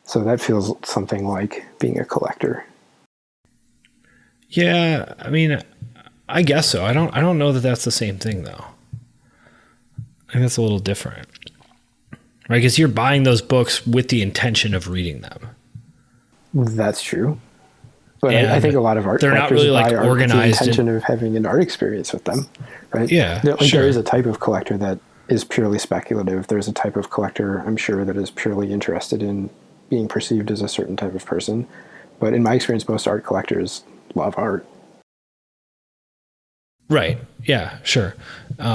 So that feels something like being a collector. Yeah, I mean, I guess so. I don't know that that's the same thing though. I think that's a little different, right? Because you're buying those books with the intention of reading them. That's true. But I think a lot of art they're not really like organized with the intention of having an art experience with them, right? Yeah, There is a type of collector that is purely speculative. There's a type of collector, I'm sure, that is purely interested in being perceived as a certain type of person. But in my experience, most art collectors love art. Right. Yeah, sure. But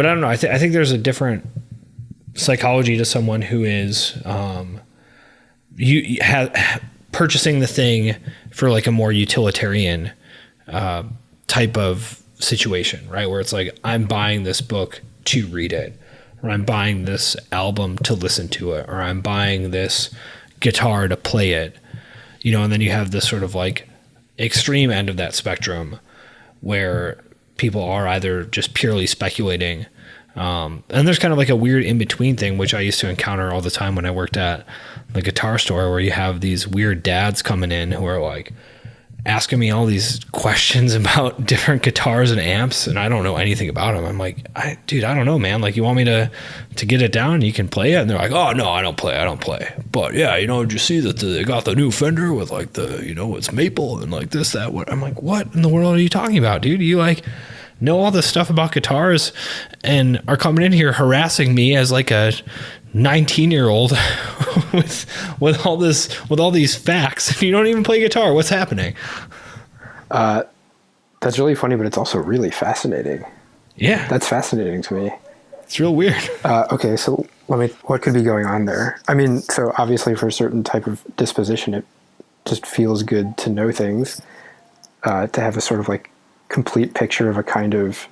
I don't know. I think there's a different psychology to someone who is purchasing the thing for like a more utilitarian type of situation, right? Where it's like, I'm buying this book to read it, or I'm buying this album to listen to it, or I'm buying this guitar to play it, you know. And then you have this sort of like extreme end of that spectrum where people are either just purely speculating, and there's kind of like a weird in-between thing, which I used to encounter all the time when I worked at the guitar store, where you have these weird dads coming in who are like asking me all these questions about different guitars and amps, and I don't know anything about them. I'm like, dude, I don't know, man. Like, you want me to get it down and you can play it? And they're like, oh, no, I don't play. But yeah, you know, did you see that they got the new Fender with like the, you know, it's maple and like this, that, what? I'm like, what in the world are you talking about, dude? You like know all this stuff about guitars and are coming in here harassing me as like a 19-year-old with all these facts, and you don't even play guitar. What's happening? That's really funny, but it's also really fascinating. Yeah, that's fascinating to me. It's real weird. Okay, so what could be going on there? I mean, so obviously for a certain type of disposition, it just feels good to know things, to have a sort of like complete picture of a kind of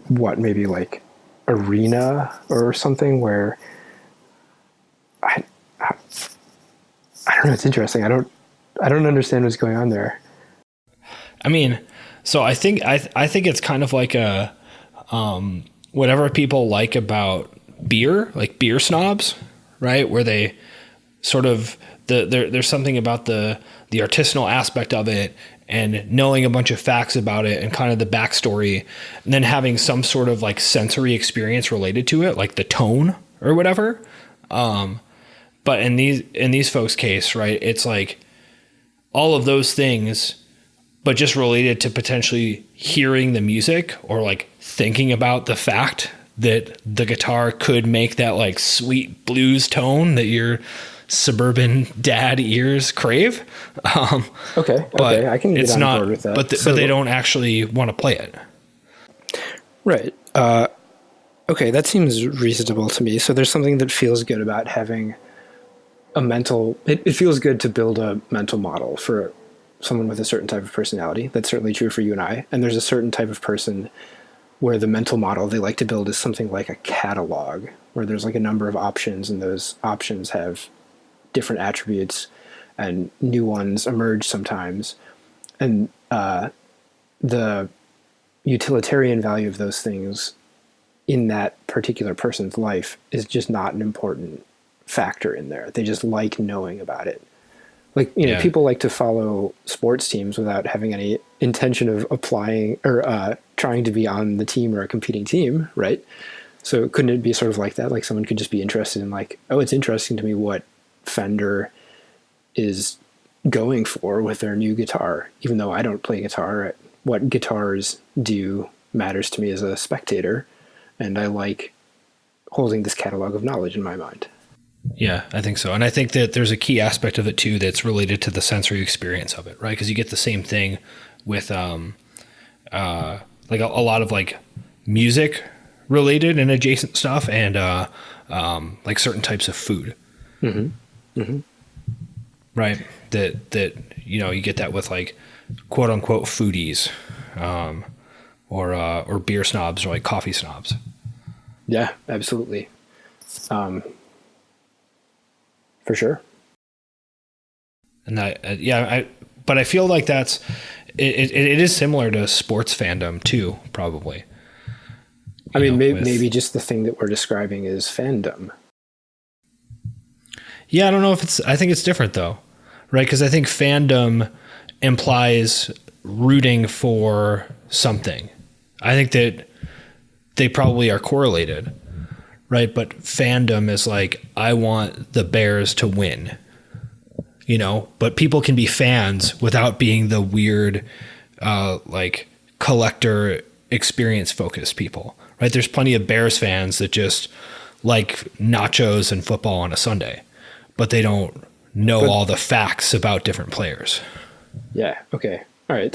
maybe like arena or something where I don't know. It's interesting. I don't understand what's going on there. I mean, so I think it's kind of like a whatever people like about beer, like beer snobs, right? Where they sort of there's something about the artisanal aspect of it and knowing a bunch of facts about it and kind of the backstory, and then having some sort of like sensory experience related to it, like the tone or whatever. But in these folks' case, right, it's like all of those things, but just related to potentially hearing the music or like thinking about the fact that the guitar could make that like sweet blues tone that your suburban dad ears crave. Okay, I can get on board with that. But they don't actually want to play it. Right. Okay, that seems reasonable to me. So there's something that feels good about having a mental... It feels good to build a mental model for someone with a certain type of personality. That's certainly true for you and I. And there's a certain type of person where the mental model they like to build is something like a catalog, where there's like a number of options, and those options have different attributes and new ones emerge sometimes. And the utilitarian value of those things in that particular person's life is just not an important factor in there. They just like knowing about it. Like, you know, people like to follow sports teams without having any intention of applying or trying to be on the team or a competing team, right? So couldn't it be sort of like that? Like someone could just be interested in like, oh, it's interesting to me what Fender is going for with their new guitar. Even though I don't play guitar, what guitars do matters to me as a spectator. And I like holding this catalog of knowledge in my mind. Yeah, I think so. And I think that there's a key aspect of it too that's related to the sensory experience of it, right? Because you get the same thing with like a lot of like music related and adjacent stuff, and like certain types of food. Mm-hmm. Mm-hmm. Right. That you know, you get that with like quote unquote foodies, or beer snobs, or like coffee snobs. Yeah, absolutely. For sure. And that, but I feel like that's, it is similar to sports fandom too, probably. I mean, maybe just the thing that we're describing is fandom. Yeah, I don't know if I think it's different though, right? Because I think fandom implies rooting for something. I think that they probably are correlated, right? But fandom is like, I want the Bears to win, you know, but people can be fans without being the weird, like collector experience focused people, right? There's plenty of Bears fans that just like nachos and football on a Sunday, but they don't know all the facts about different players. Yeah. Okay. All right.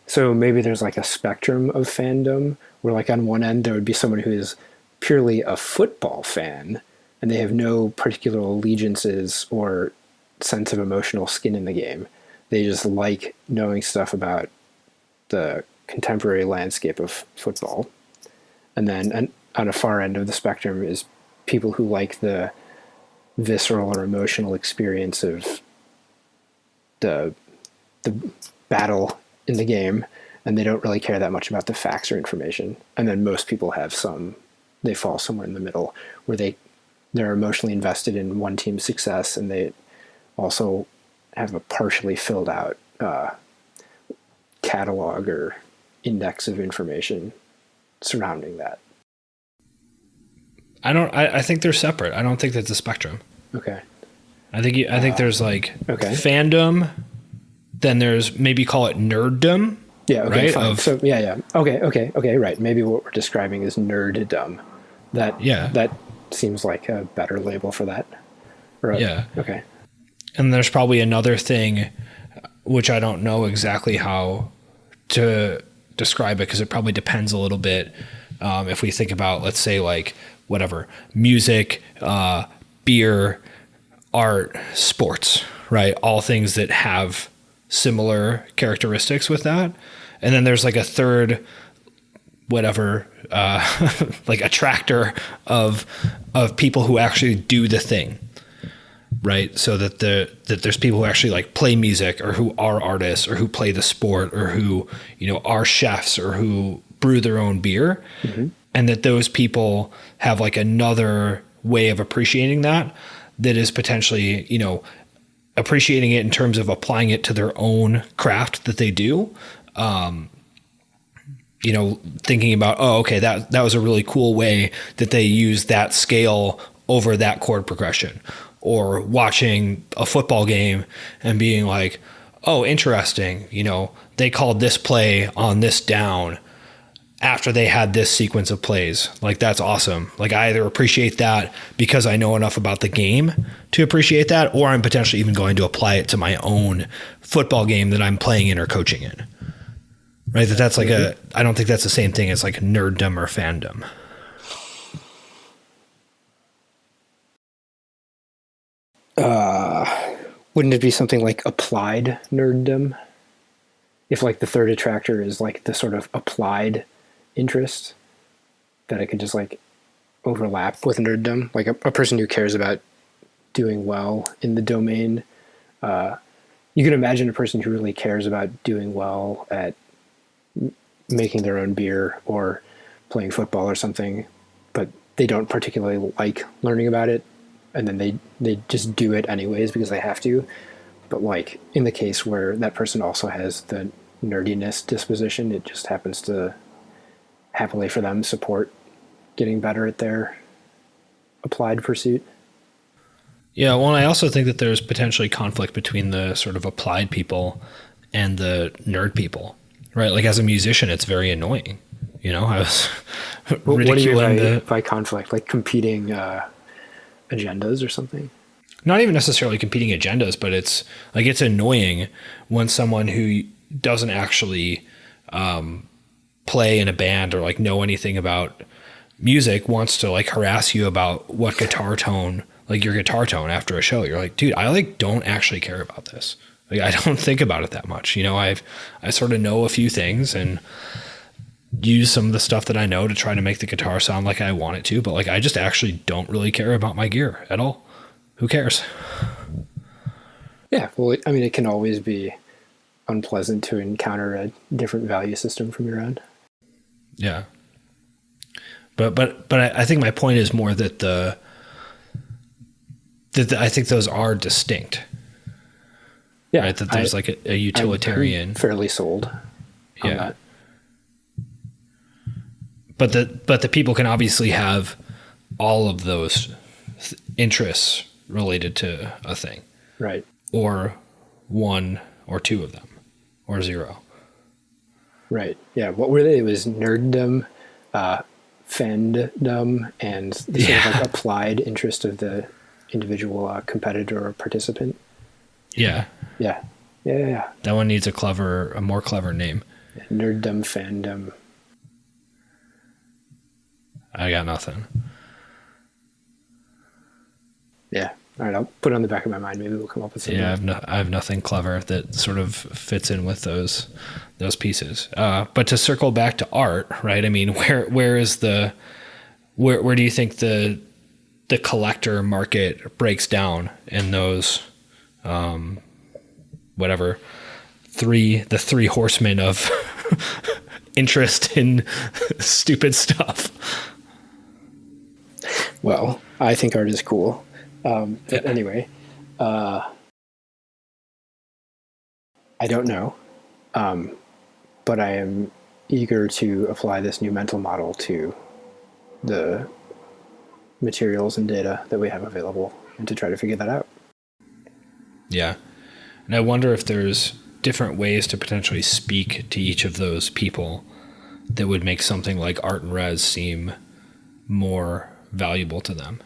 So maybe there's like a spectrum of fandom where like on one end there would be someone who is purely a football fan and they have no particular allegiances or sense of emotional skin in the game. They just like knowing stuff about the contemporary landscape of football. And then on a far end of the spectrum is people who like the visceral or emotional experience of the battle in the game, and they don't really care that much about the facts or information. And then most people they fall somewhere in the middle where they're emotionally invested in one team's success, and they also have a partially filled out catalog or index of information surrounding that. I think they're separate. I don't think that's a spectrum. Okay. I think there's like fandom. Then there's maybe call it nerddom. Yeah. Okay. Right? Fine. So yeah. Okay. Right. Maybe what we're describing is nerddom. That seems like a better label for that. Yeah. Okay. And there's probably another thing, which I don't know exactly how to describe it, because it probably depends a little bit. If we think about, let's say, like whatever, music, beer, art, sports, right? All things that have similar characteristics with that. And then there's like a third, whatever, like attractor of people who actually do the thing, right? So that there's people who actually like play music, or who are artists, or who play the sport, or who, you know, are chefs, or who brew their own beer. Mm-hmm. And that those people have like another way of appreciating that is potentially, you know, appreciating it in terms of applying it to their own craft that they do. Thinking about, oh, okay, that was a really cool way that they use that scale over that chord progression, or watching a football game and being like, oh, interesting. They called this play on this down after they had this sequence of plays. Like, that's awesome. Like, I either appreciate that because I know enough about the game to appreciate that, or I'm potentially even going to apply it to my own football game that I'm playing in or coaching in. Right? That's like I don't think that's the same thing as like nerddom or fandom. Wouldn't it be something like applied nerddom? If like the third attractor is like the sort of applied interest, that it could just like overlap with nerddom, like a person who cares about doing well in the domain. You can imagine a person who really cares about doing well at making their own beer or playing football or something, but they don't particularly like learning about it, and then they just do it anyways because they have to. But like in the case where that person also has the nerdiness disposition, it just happens to happily for them support getting better at their applied pursuit. Yeah, well, I also think that there's potentially conflict between the sort of applied people and the nerd people, right? Like, as a musician, it's very annoying. I was ridiculing by conflict, like competing agendas or something. Not even necessarily competing agendas, but it's annoying when someone who doesn't actually play in a band or like know anything about music wants to like harass you about what guitar tone, like your guitar tone after a show. You're like, dude, I like don't actually care about this. Like, I don't think about it that much. I sort of know a few things and use some of the stuff that I know to try to make the guitar sound like I want it to, but like, I just actually don't really care about my gear at all. Who cares? Yeah. Well, I mean, it can always be unpleasant to encounter a different value system from your own. Yeah. But I think my point is more that I think those are distinct. Yeah. Right? That there's like a utilitarian. I'm fairly sold on that. But the people can obviously have all of those interests related to a thing. Right. Or one or two of them, or zero. Right. Yeah. What were they? It was nerddom, fandom, and the sort of like applied interest of the individual competitor or participant. Yeah. Yeah. That one needs a more clever name. Yeah, nerddom, fandom. I got nothing. Yeah. All right. I'll put it on the back of my mind. Maybe we'll come up with something. Yeah. I have nothing clever that sort of fits in with those pieces. But to circle back to art, right? I mean, where do you think the collector market breaks down in those, the three horsemen of interest in stupid stuff? Well, I think art is cool. But anyway, I don't know. But I am eager to apply this new mental model to the materials and data that we have available and to try to figure that out. Yeah. And I wonder if there's different ways to potentially speak to each of those people that would make something like art and res seem more valuable to them.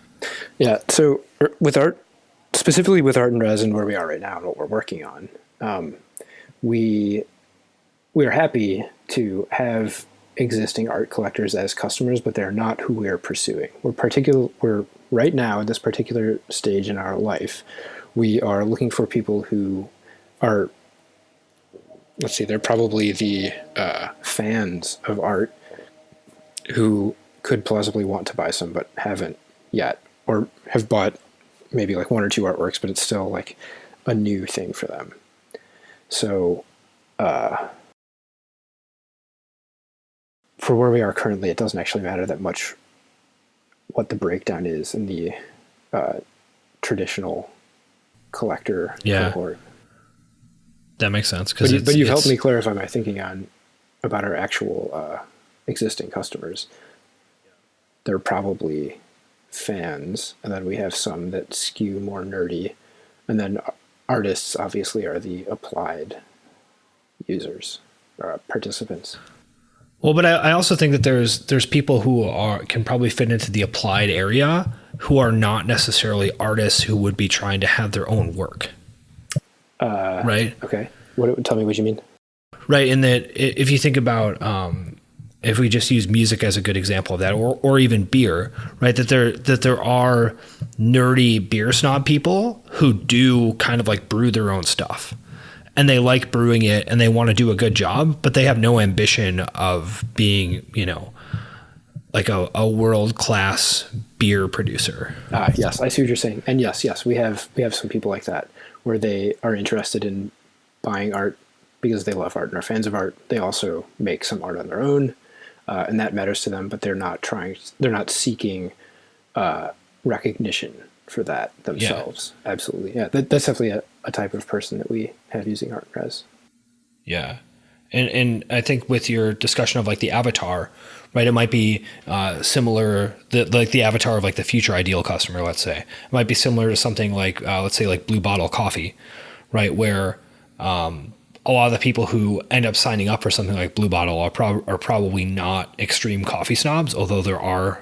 Yeah. So with art, specifically with art and res and where we are right now and what we're working on, we are happy to have existing art collectors as customers, but they're not who we are pursuing. We're right now at this particular stage in our life, we are looking for people who are, let's see, they're probably the fans of art who could plausibly want to buy some but haven't yet, or have bought maybe like one or two artworks, but it's still like a new thing for them. So for where we are currently, it doesn't actually matter that much what the breakdown is in the traditional collector Yeah. cohort. That makes sense. But you've helped me clarify my thinking about our actual existing customers. They're probably fans, and then we have some that skew more nerdy, and then artists obviously are the applied users, participants. Well, but I also think that there's people who can probably fit into the applied area who are not necessarily artists who would be trying to have their own work. Right? Okay. Tell me what you mean. Right. And that if you think about, if we just use music as a good example of that, or even beer, right? That there are nerdy beer snob people who do kind of like brew their own stuff. And they like brewing it and they want to do a good job, but they have no ambition of being, like a world-class beer producer. Yes, I see what you're saying. And yes, we have some people like that where they are interested in buying art because they love art and are fans of art. They also make some art on their own, and that matters to them, but they're not seeking recognition for that themselves. Yeah. Absolutely. Yeah, that's definitely a type of person that we have using Art and Res. Yeah. And I think with your discussion of like the avatar, right, it might be similar, like the avatar of like the future ideal customer, let's say. It might be similar to something like, let's say like Blue Bottle Coffee, right, where a lot of the people who end up signing up for something like Blue Bottle are probably not extreme coffee snobs, although there are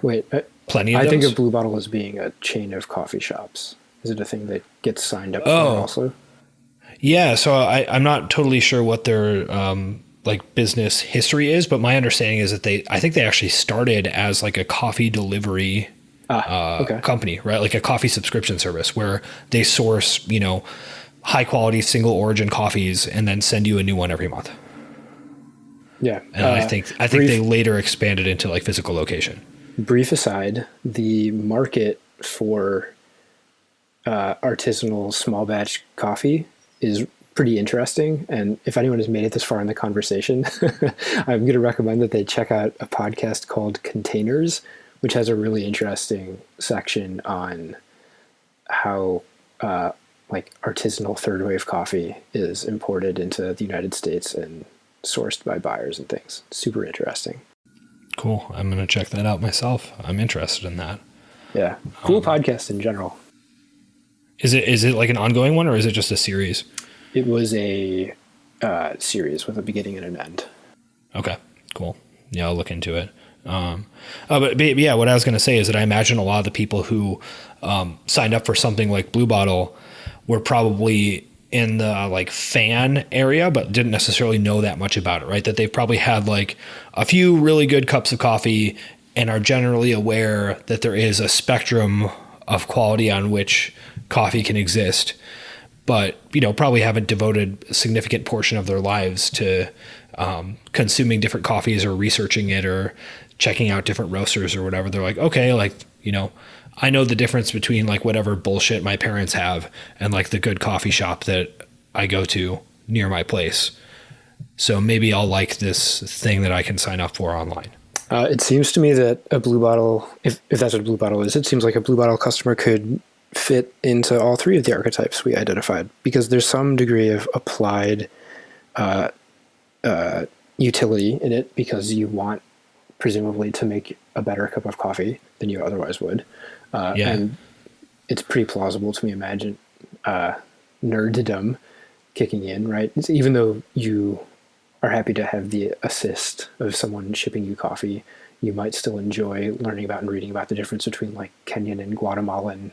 plenty of those. I think of Blue Bottle as being a chain of coffee shops. Is it a thing that gets signed up for also? Yeah, so I'm not totally sure what their like business history is, but my understanding is that I think they actually started as like a coffee delivery company, right? Like a coffee subscription service where they source, high quality single origin coffees and then send you a new one every month. Yeah. And I think they later expanded into like physical location. Brief aside, the market for artisanal small batch coffee is pretty interesting. And if anyone has made it this far in the conversation, I'm going to recommend that they check out a podcast called Containers, which has a really interesting section on how like artisanal third wave coffee is imported into the United States and sourced by buyers and things. Super interesting. Cool. I'm going to check that out myself. I'm interested in that. Yeah. Cool podcast in general. Is it like an ongoing one or is it just a series? It was a series with a beginning and an end. Okay, cool. Yeah, I'll look into it. But yeah, what I was going to say is that I imagine a lot of the people who signed up for something like Blue Bottle were probably in the like fan area, but didn't necessarily know that much about it, right? That they've probably had like a few really good cups of coffee and are generally aware that there is a spectrum of quality on which coffee can exist, but probably haven't devoted a significant portion of their lives to consuming different coffees or researching it or checking out different roasters or whatever. They're like, okay, like, I know the difference between like whatever bullshit my parents have and like the good coffee shop that I go to near my place. So maybe I'll like this thing that I can sign up for online. It seems to me that a Blue Bottle, if that's what a Blue Bottle is, it seems like a Blue Bottle customer could fit into all three of the archetypes we identified, because there's some degree of applied utility in it because you want presumably to make a better cup of coffee than you otherwise would. And it's pretty plausible to me imagine nerddom kicking in, right? Even though you are happy to have the assist of someone shipping you coffee, you might still enjoy learning about and reading about the difference between like Kenyan and Guatemalan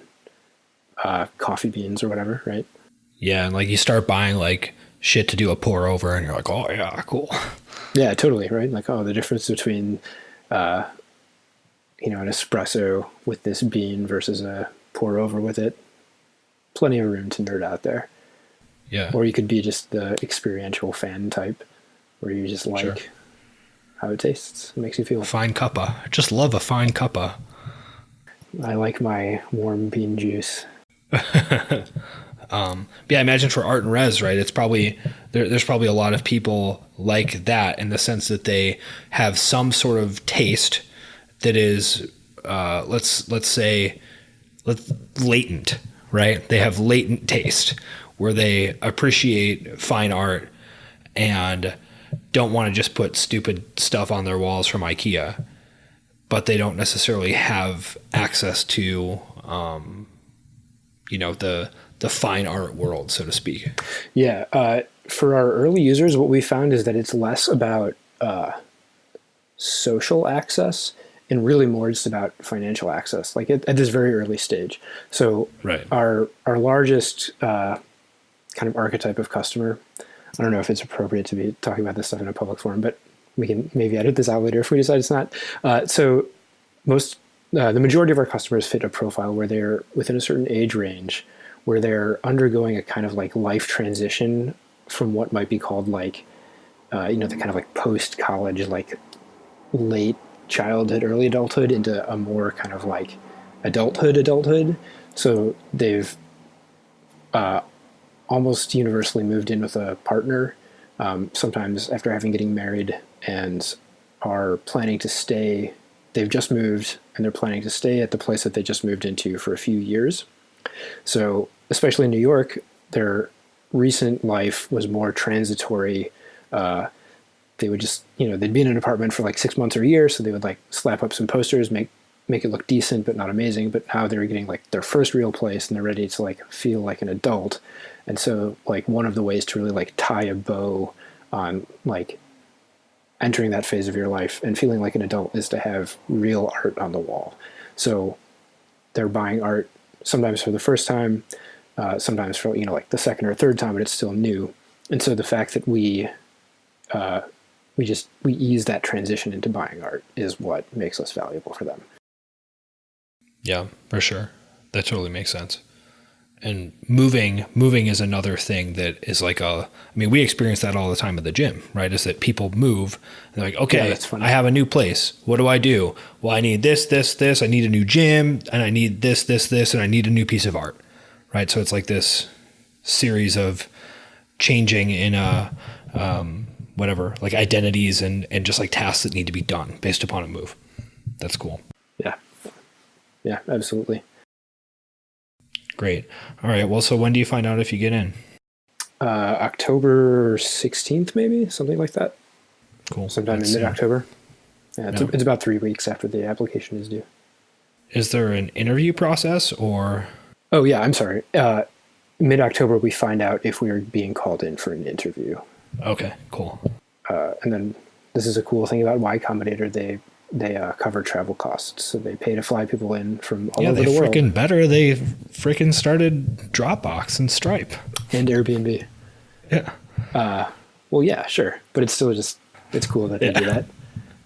coffee beans or whatever, right? Yeah, and like you start buying like shit to do a pour over and you're like, oh yeah, cool. Yeah, totally, right? Like, oh, the difference between an espresso with this bean versus a pour over with it. Plenty of room to nerd out there. Yeah. Or you could be just the experiential fan type where you just like how it tastes. It makes you feel. Fine cuppa. I just love a fine cuppa. I like my warm bean juice. Yeah, I imagine for Art and Res, right? It's probably there's probably a lot of people like that in the sense that they have some sort of taste that is, let's say latent, right? They have latent taste where they appreciate fine art and don't want to just put stupid stuff on their walls from IKEA, but they don't necessarily have access to, the fine art world, so to speak. Yeah. For our early users, what we found is that it's less about social access and really more just about financial access, like at this very early stage. So right. our largest kind of archetype of customer, I don't know if it's appropriate to be talking about this stuff in a public forum, but we can maybe edit this out later if we decide it's not. So the majority of our customers fit a profile where they're within a certain age range, where they're undergoing a kind of like life transition from what might be called like, the kind of like post-college, like late childhood, early adulthood into a more kind of like adulthood. So they've almost universally moved in with a partner, sometimes after getting married, and are planning to stay. They've just moved and they're planning to stay at the place that they just moved into for a few years. So especially in New York, their recent life was more transitory. They would just, they'd be in an apartment for like 6 months or a year. So they would like slap up some posters, make it look decent, but not amazing. But now they're getting like their first real place and they're ready to like feel like an adult. And so like one of the ways to really like tie a bow on like entering that phase of your life and feeling like an adult is to have real art on the wall. So they're buying art sometimes for the first time, sometimes for, like the second or third time, but it's still new. And so the fact that we ease that transition into buying art is what makes us valuable for them. Yeah, for sure. That totally makes sense. And moving is another thing that is like we experience that all the time at the gym, right? Is that people move and they're like, okay, that's funny. I have a new place. What do I do? Well, I need this. I need a new gym and I need this, and I need a new piece of art, right? So it's like this series of changing in like identities and just like tasks that need to be done based upon a move. That's cool. Yeah, absolutely. Great. All right. Well, so when do you find out if you get in? October 16th, maybe something like that. Cool. Sometime in mid-October. Yeah, it's about 3 weeks after the application is due. Is there an interview process or? Oh yeah, I'm sorry. Mid-October, we find out if we are being called in for an interview. Okay, cool. And then this is a cool thing about Y Combinator. They cover travel costs, so they pay to fly people in from all over the world. Yeah, they freaking better. They freaking started Dropbox and Stripe and Airbnb. Yeah. Well, yeah, sure, but it's still it's cool that they do that.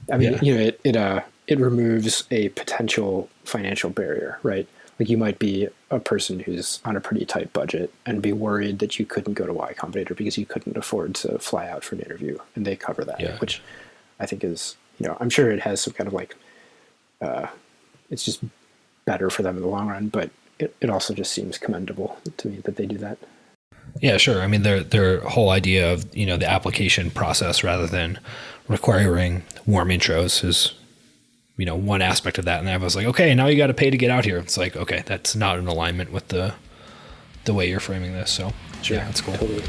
I mean, it removes a potential financial barrier, right? Like you might be a person who's on a pretty tight budget and be worried that you couldn't go to Y Combinator because you couldn't afford to fly out for an interview, and they cover that, which I think is. I'm sure it has some kind of like, it's just better for them in the long run, but it also just seems commendable to me that they do that. Yeah, sure. I mean, their whole idea of, the application process rather than requiring warm intros is, one aspect of that. And I was like, okay, now you got to pay to get out here. It's like, okay, that's not in alignment with the way you're framing this. So sure, yeah, that's cool. Totally.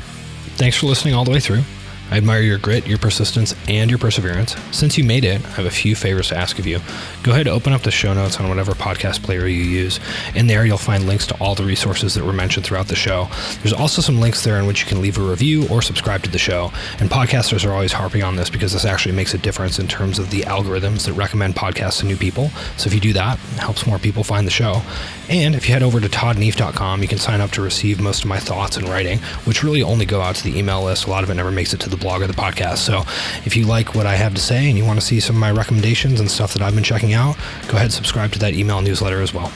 Thanks for listening all the way through. I admire your grit, your persistence, and your perseverance. Since you made it, I have a few favors to ask of you. Go ahead and open up the show notes on whatever podcast player you use. In there, you'll find links to all the resources that were mentioned throughout the show. There's also some links there in which you can leave a review or subscribe to the show. And podcasters are always harping on this because this actually makes a difference in terms of the algorithms that recommend podcasts to new people. So if you do that, it helps more people find the show. And if you head over to toddneef.com, you can sign up to receive most of my thoughts and writing, which really only go out to the email list. A lot of it never makes it to the blog or the podcast. So if you like what I have to say and you want to see some of my recommendations and stuff that I've been checking out, go ahead and subscribe to that email newsletter as well.